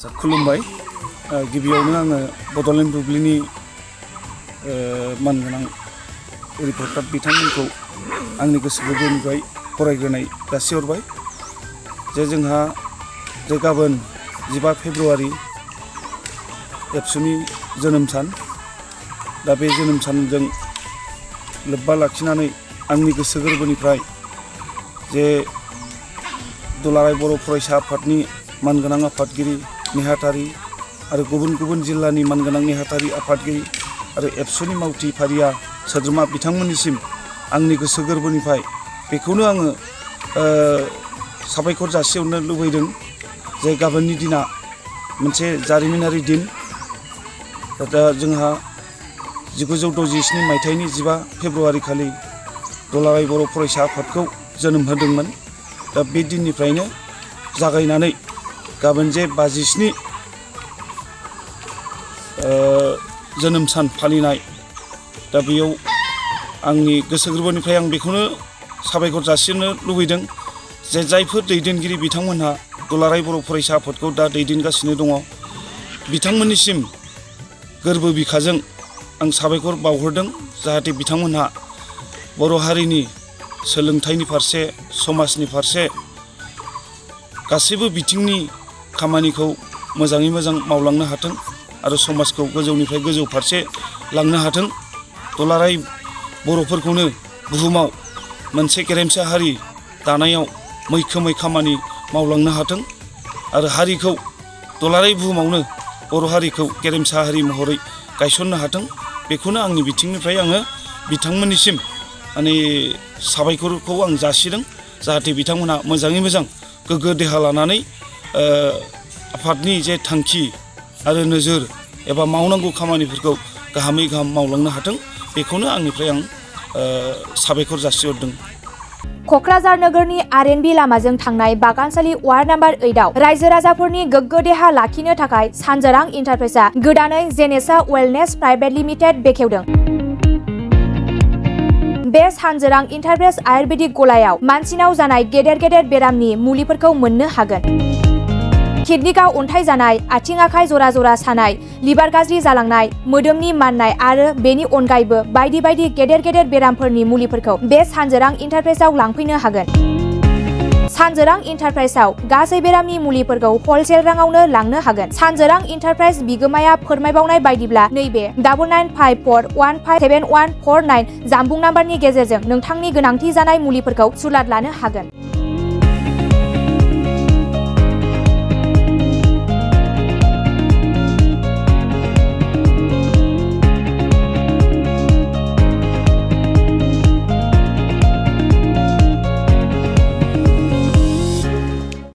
खुलुमबाय गिबियावनो आङो बड'लेण्ड बुब्लिनि मानगोनां रिपर्टार बिथांमोनखौ आंनि गोसो गोरबोनिफ्राय फरायग्रोनाय जासिहरबाय जे जोंहा जे गाबोन 15 फेब्रुवारि एबसुनि जोनोम सान दा बे जोनोम सानजों लोब्बा लाखिनानै आंनि गोसो गोरबोनिफ्राय जे दुलाराय बर' फरायसा आफादनि मानगोनां आफादगिरि नेहाथारि आरो गुबुन गुबुन जिल्लानि मानगोनां नेहाथारि आफादगिरि आरो एबसुनि मावथि फारिया सोद्रोमा बिथांमोननिसिम आंनि गोसो गोरबोनिफ्राय बेखौनो आङो साबायखर जासिहरनो लुबैदों जे गाबोननि दिना मोनसे जारिमिनारि दिन दा जोंहा 1967 मायथाइनि 15 फेब्रुवारि खालि दुलाराय बर' फरायसा आफादखौ जोनोम होदोंमोन दा बे दिननिफ्रायनो जागायनानै गाबोन जे 57 जोनोम सान फालिनाय दा बेयाव आंनि गोसो गोरबोनिफ्राय आं बेखौनो साबायखर जासिनो लुबैदों जे जायफोर दैदेनगिरि बिथांमोनहा दुलाराय बर' फरायसा आफादखौ दा दैदेनगासिनो दङ बिथांमोननिसिम गोरबो बिखाजों आं साबायखर बावहरदों जाहाथे बिथांमोनहा बर' हारिनि सोलोंथाइनि फारसे समाजनि फारसे गासैबो बिथिंनि खामानिखौ मोजाङै मोजां मावलांनो हाथों आरो समाजखौ गोजौनिफ्राय गोजौ फारसे लांनो हाथों दुलाराय बर'फोरखौनो बुहुमाव मोनसे गेरेमसा हारि दानायाव मैखोमै खामानि मावलांनो हाथों आरो हारिखौ दुलाराय बुहुमावनो बर' हारिखौ गेरेमसा हारि महरै गायसननो हाथों बेखौनो आंनि बिथिंनिफ्राय आङो बिथांमोननिसिम माने साबायखरखौ आं जासिदों जाहाथे बिथांमोनहा मोजाङै मोजां गोग्गो देहा लानानै आफादनि जे थांखि आरो नोजोर एबा मावनांगौ खामानिफोरखौ गाहामै गाहाम मावलांनो हाथों बेखौनो आंनिफ्राय आं साबायखर जासिहरदों। क'क्राझार नोगोरनि आर.एन.बी लामाजों थांनाय बागानसालि वार्ड नाम्बार 8आव रायजो राजाफोरनि गोग्गो देहा लाखिनो थाखाय सानजोरां इन्टारप्राइजआ गोदानै जेनेसा वेलनेस प्राइभेट लिमिटेड बेखेवदों। बे सानजोरां इन्टारप्राइज आयुर्वेदिक गलायाव मानसिनाव जानाय गेदेर गेदेर बेरामनि मुलिफोरखौ मोननो हागोन। किडनिकआव अन्थाइ जानाय, आथिं आखाइ जरा जरा सानाय, लिभार गाज्रि जालांनाय, मोदोमनि माननाय आरो बेनि अनगायैबो बायदि बायदि गेदेर गेदेर बेरामफोरनि मुलिफोरखौ बे सानजोरां इन्टारप्राइजआव लांफैनो हागोन। सानजोरां इन्टारप्राइजआव गासै बेरामनि मुलिफोरखौ हलसेल राङावनो लांनो हागोन। सानजोरां इन्टारप्राइज बिगोमाया फोरमायबावनाय बायदिब्ला नैबे 9954157149 जानबुं नाम्बारनि गेजेरजों नोंथांनि गोनांथि जानाय मुलिफोरखौ सुलाद लानो हागोन।